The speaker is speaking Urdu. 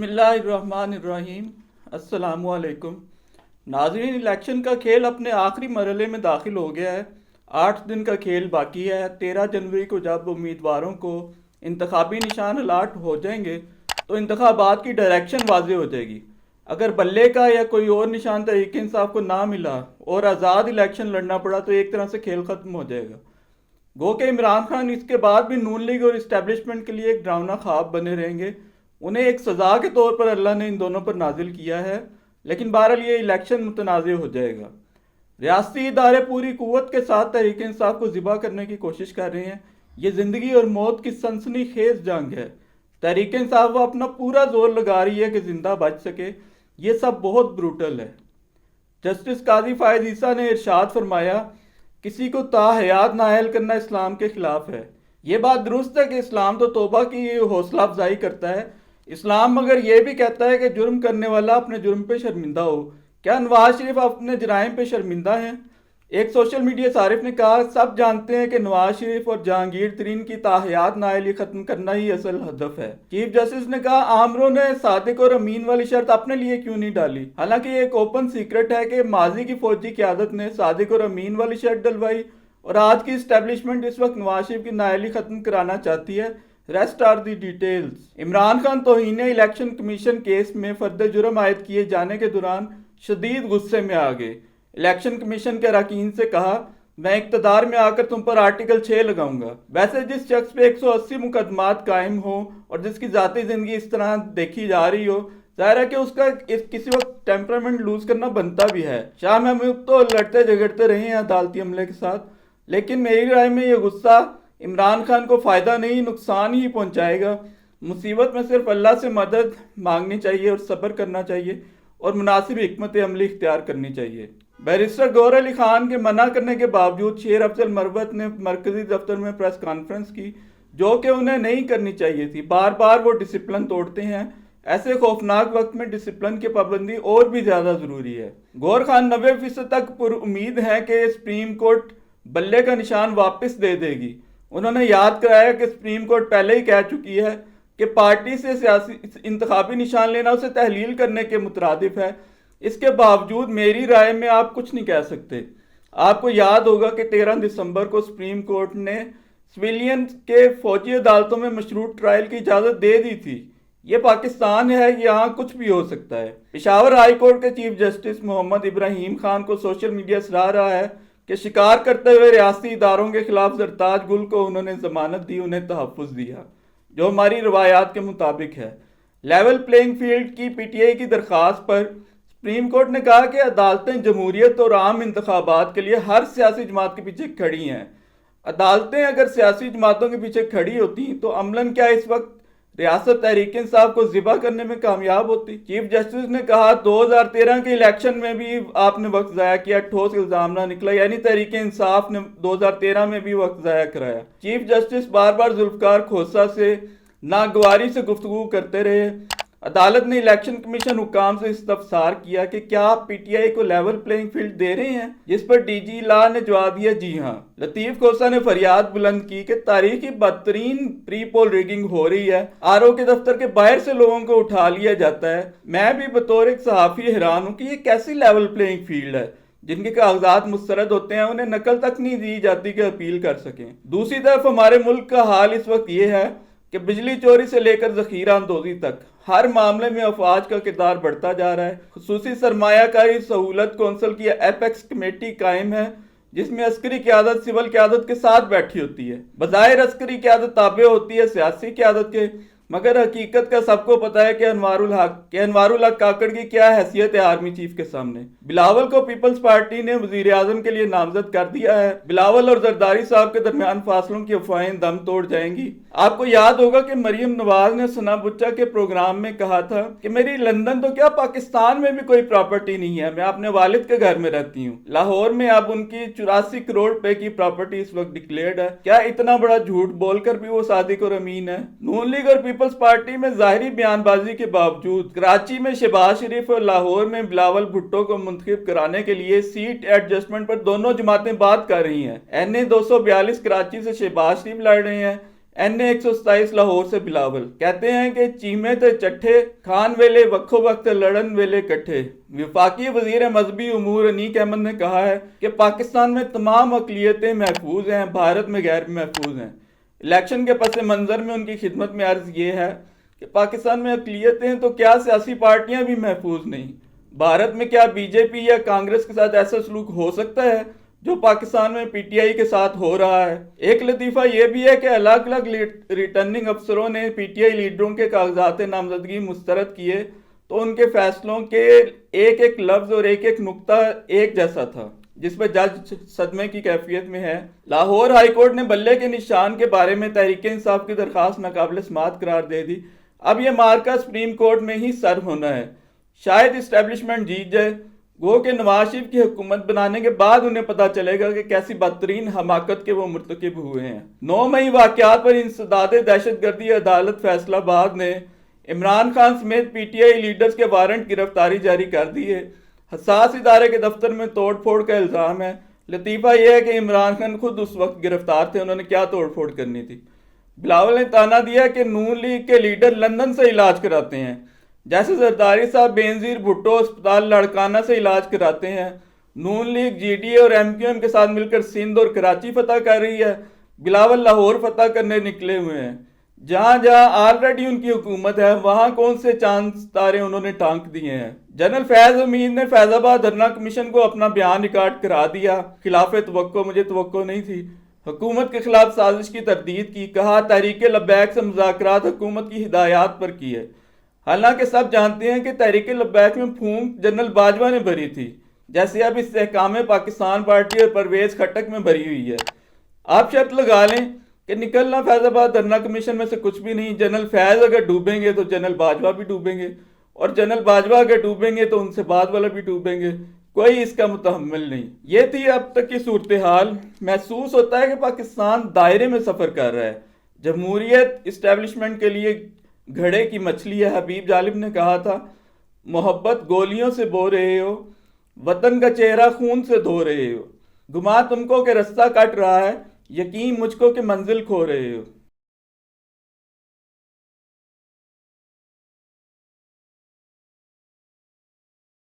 بسم اللہ الرحمن الرحیم۔ السلام علیکم ناظرین، الیکشن کا کھیل اپنے آخری مرحلے میں داخل ہو گیا ہے۔ 8 دن کا کھیل باقی ہے۔ 13 جنوری کو جب امیدواروں کو انتخابی نشان الاٹ ہو جائیں گے تو انتخابات کی ڈائریکشن واضح ہو جائے گی۔ اگر بلے کا یا کوئی اور نشان تحریک انصاف کو نہ ملا اور آزاد الیکشن لڑنا پڑا تو ایک طرح سے کھیل ختم ہو جائے گا۔ گو کہ عمران خان اس کے بعد بھی نون لیگ اور اسٹیبلشمنٹ کے لیے ایک ڈراؤنا خواب بنے رہیں گے۔ انہیں ایک سزا کے طور پر اللہ نے ان دونوں پر نازل کیا ہے، لیکن بہرحال یہ الیکشن متنازع ہو جائے گا۔ ریاستی ادارے پوری قوت کے ساتھ تحریک انصاف کو ذبح کرنے کی کوشش کر رہے ہیں۔ یہ زندگی اور موت کی سنسنی خیز جنگ ہے۔ تحریک انصاف وہ اپنا پورا زور لگا رہی ہے کہ زندہ بچ سکے۔ یہ سب بہت بروٹل ہے۔ جسٹس قاضی فائز عیسیٰ نے ارشاد فرمایا، کسی کو تا حیات نااہل کرنا اسلام کے خلاف ہے۔ یہ بات درست ہے کہ اسلام تو توبہ کی حوصلہ افزائی کرتا ہے۔ اسلام مگر یہ بھی کہتا ہے کہ جرم کرنے والا اپنے جرم پہ شرمندہ ہو۔ کیا نواز شریف اپنے جرائم پہ شرمندہ ہیں؟ ایک سوشل میڈیا صارف نے کہا، سب جانتے ہیں کہ نواز شریف اور جہانگیر ترین کی تاحیات نااہلی ختم کرنا ہی اصل ہدف ہے۔ چیف جسٹس نے کہا، عامروں نے صادق اور امین والی شرط اپنے لیے کیوں نہیں ڈالی؟ حالانکہ یہ ایک اوپن سیکرٹ ہے کہ ماضی کی فوجی قیادت نے صادق اور امین والی شرط ڈلوائی اور آج کی اسٹیبلشمنٹ اس وقت نواز شریف کی نااہلی ختم کرانا چاہتی ہے۔ Rest are the details. Imran Khan توہین الیکشن کمیشن کیس میں فرد جرم عائد کیے جانے کے دوران شدید غصے میں آ گئے۔ الیکشن کمیشن کے اراکین سے کہا، میں اقتدار میں آ کر تم پر آرٹیکل 6 لگاؤں گا۔ ویسے جس شخص پہ 180 مقدمات قائم ہوں اور جس کی ذاتی زندگی اس طرح دیکھی جا رہی ہو، ظاہر ہے کہ اس کا کسی وقت ٹیمپرامنٹ لوز کرنا بنتا بھی ہے۔ شاہ محمود تو لڑتے جھگڑتے رہے ہیں عدالتی عملے کے ساتھ، لیکن میری رائے میں یہ غصہ عمران خان کو فائدہ نہیں نقصان ہی پہنچائے گا۔ مصیبت میں صرف اللہ سے مدد مانگنی چاہیے اور صبر کرنا چاہیے اور مناسب حکمت عملی اختیار کرنی چاہیے۔ بیرسٹر گوہر علی خان کے منع کرنے کے باوجود شیر افضل مروت نے مرکزی دفتر میں پریس کانفرنس کی، جو کہ انہیں نہیں کرنی چاہیے تھی۔ بار بار وہ ڈسپلن توڑتے ہیں۔ ایسے خوفناک وقت میں ڈسپلن کی پابندی اور بھی زیادہ ضروری ہے۔ گوہر خان 90% تک پر امید ہیں کہ سپریم کورٹ بلے کا نشان واپس دے دے گی۔ انہوں نے یاد کرایا کہ سپریم کورٹ پہلے ہی کہہ چکی ہے کہ پارٹی سے سیاسی انتخابی نشان لینا اسے تحلیل کرنے کے مترادف ہے۔ اس کے باوجود میری رائے میں آپ کچھ نہیں کہہ سکتے۔ آپ کو یاد ہوگا کہ 13 دسمبر کو سپریم کورٹ نے سویلین کے فوجی عدالتوں میں مشروط ٹرائل کی اجازت دے دی تھی۔ یہ پاکستان ہے، یہاں کچھ بھی ہو سکتا ہے۔ پشاور ہائی کورٹ کے چیف جسٹس محمد ابراہیم خان کو سوشل میڈیا سراہ رہا ہے کہ شکار کرتے ہوئے ریاستی اداروں کے خلاف زرتاج گل کو انہوں نے ضمانت دی، انہیں تحفظ دیا، جو ہماری روایات کے مطابق ہے۔ لیول پلینگ فیلڈ کی پی ٹی آئی کی درخواست پر سپریم کورٹ نے کہا کہ عدالتیں جمہوریت اور عام انتخابات کے لیے ہر سیاسی جماعت کے پیچھے کھڑی ہیں۔ عدالتیں اگر سیاسی جماعتوں کے پیچھے کھڑی ہوتی تو عملاً کیا اس وقت ریاست تحریک انصاف کو ذبح کرنے میں کامیاب ہوتی؟ چیف جسٹس نے کہا، 2013 کے الیکشن میں بھی آپ نے وقت ضائع کیا، ٹھوس الزام نہ نکلا، یعنی تحریک انصاف نے 2013 میں بھی وقت ضائع کرایا۔ چیف جسٹس بار بار ذوالفقار کھوسہ سے ناگواری سے گفتگو کرتے رہے۔ عدالت نے الیکشن کمیشن حکام سے استفسار کیا کہ کیا آپ پی ٹی آئی کو لیول پلینگ فیلڈ دے رہے ہیں، جس پر ڈی جی لا نے جواب دیا، جی ہاں۔ لطیف کھوسہ نے فریاد بلند کی کہ تاریخی بدترین پری پول ریگنگ ہو رہی ہے، آر او کے دفتر کے باہر سے لوگوں کو اٹھا لیا جاتا ہے۔ میں بھی بطور ایک صحافی حیران ہوں کہ یہ کیسی لیول پلینگ فیلڈ ہے؟ جن کے کاغذات مسترد ہوتے ہیں انہیں نقل تک نہیں دی جاتی کہ اپیل کر سکیں۔ دوسری طرف ہمارے ملک کا حال اس وقت یہ ہے کہ بجلی چوری سے لے کر ذخیرہ اندوزی تک ہر معاملے میں افواج کا کردار بڑھتا جا رہا ہے۔ خصوصی سرمایہ کاری سہولت کونسل کی ایپیکس کمیٹی قائم ہے، جس میں عسکری قیادت سول قیادت کے ساتھ بیٹھی ہوتی ہے۔ بظاہر عسکری قیادت تابع ہوتی ہے سیاسی قیادت کے، مگر حقیقت کا سب کو پتا ہے کہ انوار الحق کاکڑ کی کیا حیثیت ہے آرمی چیف کے سامنے۔ بلاول کو پیپلز پارٹی نے وزیر اعظم کے لیے نامزد کر دیا ہے۔ بلاول اور زرداری صاحب کے درمیان فاصلوں کی افواہیں دم توڑ جائیں گی۔ آپ کو یاد ہوگا کہ مریم نواز نے ثنا بچہ کے پروگرام میں کہا تھا کہ میری لندن تو کیا پاکستان میں بھی کوئی پراپرٹی نہیں ہے، میں اپنے والد کے گھر میں رہتی ہوں۔ لاہور میں اب ان کی 84 کروڑ روپے کی پراپرٹی اس وقت ڈکلیئرڈ ہے۔ کیا اتنا بڑا جھوٹ بول کر بھی وہ صادق اور امین ہے؟ نون لیگ اور پیپلز پارٹی میں ظاہری بیان بازی کے باوجود کراچی میں شہباز شریف اور لاہور میں بلاول بھٹو کو منتخب کرانے کے لیے سیٹ ایڈجسٹمنٹ پر دونوں جماعتیں بات کر رہی ہیں۔ این اے 242 کراچی سے شہباز شریف لڑ رہے ہیں، NA 127 لاہور سے بلاول کہتے ہیں کہ چیمے تے چٹھے خان ویلے وکھو وقت لڑن ویلے کٹھے۔ وفاقی وزیر مذہبی امور انیق احمد نے کہا ہے کہ پاکستان میں تمام اقلیتیں محفوظ ہیں، بھارت میں غیر محفوظ ہیں۔ الیکشن کے پس منظر میں ان کی خدمت میں عرض یہ ہے کہ پاکستان میں اقلیتیں ہیں تو کیا سیاسی پارٹیاں بھی محفوظ نہیں؟ بھارت میں کیا BJP یا کانگریس کے ساتھ ایسا سلوک ہو سکتا ہے جو پاکستان میں PTI کے ساتھ ہو رہا ہے؟ ایک لطیفہ یہ بھی ہے کہ الگ الگ ریٹرننگ افسروں نے PTI لیڈروں کے کاغذات نامزدگی مسترد کیے تو ان کے فیصلوں کے ایک ایک لفظ اور ایک ایک نقطہ ایک جیسا تھا، جس پہ جج صدمے کی کیفیت میں ہے۔ لاہور ہائی کورٹ نے بلے کے نشان کے بارے میں تحریک انصاف کی درخواست ناقابل سماعت قرار دے دی۔ اب یہ معرکہ سپریم کورٹ میں ہی سرو ہونا ہے، شاید اسٹیبلشمنٹ جیت جائے۔ گو کہ نواز شریف کی حکومت بنانے کے بعد انہیں پتا چلے گا کہ کیسی بدترین حماقت کے وہ مرتکب ہوئے ہیں۔ 9 مئی واقعات پر انسداد دہشت گردی عدالت فیصلہ آباد نے عمران خان سمیت PTI لیڈرز کے وارنٹ گرفتاری جاری کر دی ہے۔ حساس ادارے کے دفتر میں توڑ پھوڑ کا الزام ہے۔ لطیفہ یہ ہے کہ عمران خان خود اس وقت گرفتار تھے، انہوں نے کیا توڑ پھوڑ کرنی تھی؟ بلاول نے تانا دیا کہ نون لیگ کے لیڈر لندن سے علاج کراتے ہیں، جیسے زرداری صاحب بینظیر بھٹو اسپتال لڑکانہ سے علاج کراتے ہیں۔ نون لیگ GDA اور MQM کے ساتھ مل کر سندھ اور کراچی فتح کر رہی ہے، بلاول لاہور فتح کرنے نکلے ہوئے ہیں۔ جہاں جہاں آلریڈی ان کی حکومت ہے وہاں کون سے چاند ستارے انہوں نے ٹانک دیے ہیں۔ جنرل فیض حمید نے فیض آباد دھرنا کمیشن کو اپنا بیان ریکارڈ کرا دیا، خلاف توقع، مجھے توقع نہیں تھی۔ حکومت کے خلاف سازش کی تردید کی، کہا تحریک لبیک سے مذاکرات حکومت کی ہدایات پر کی ہے۔ حالانکہ سب جانتے ہیں کہ تحریک لبیک میں پھونک جنرل باجوہ نے بھری تھی، جیسے اب استحکام پاکستان پارٹی اور پرویز خٹک میں بھری ہوئی ہے۔ آپ شرط لگا لیں کہ نکلنا فیض آباد دھرنا کمیشن میں سے کچھ بھی نہیں۔ جنرل فیض اگر ڈوبیں گے تو جنرل باجوہ بھی ڈوبیں گے، اور جنرل باجوہ اگر ڈوبیں گے تو ان سے بعد والا بھی ڈوبیں گے، کوئی اس کا متحمل نہیں۔ یہ تھی اب تک کی صورتحال۔ محسوس ہوتا ہے کہ پاکستان دائرے میں سفر کر رہا ہے۔ جمہوریت اسٹیبلشمنٹ کے لیے گھڑے کی مچھلی ہے۔ حبیب جالب نے کہا تھا، محبت گولیوں سے بو رہے ہو، وطن کا چہرہ خون سے دھو رہے ہو، گما تم کو کہ رستہ کٹ رہا ہے، یقین مجھ کو کہ منزل کھو رہے ہو۔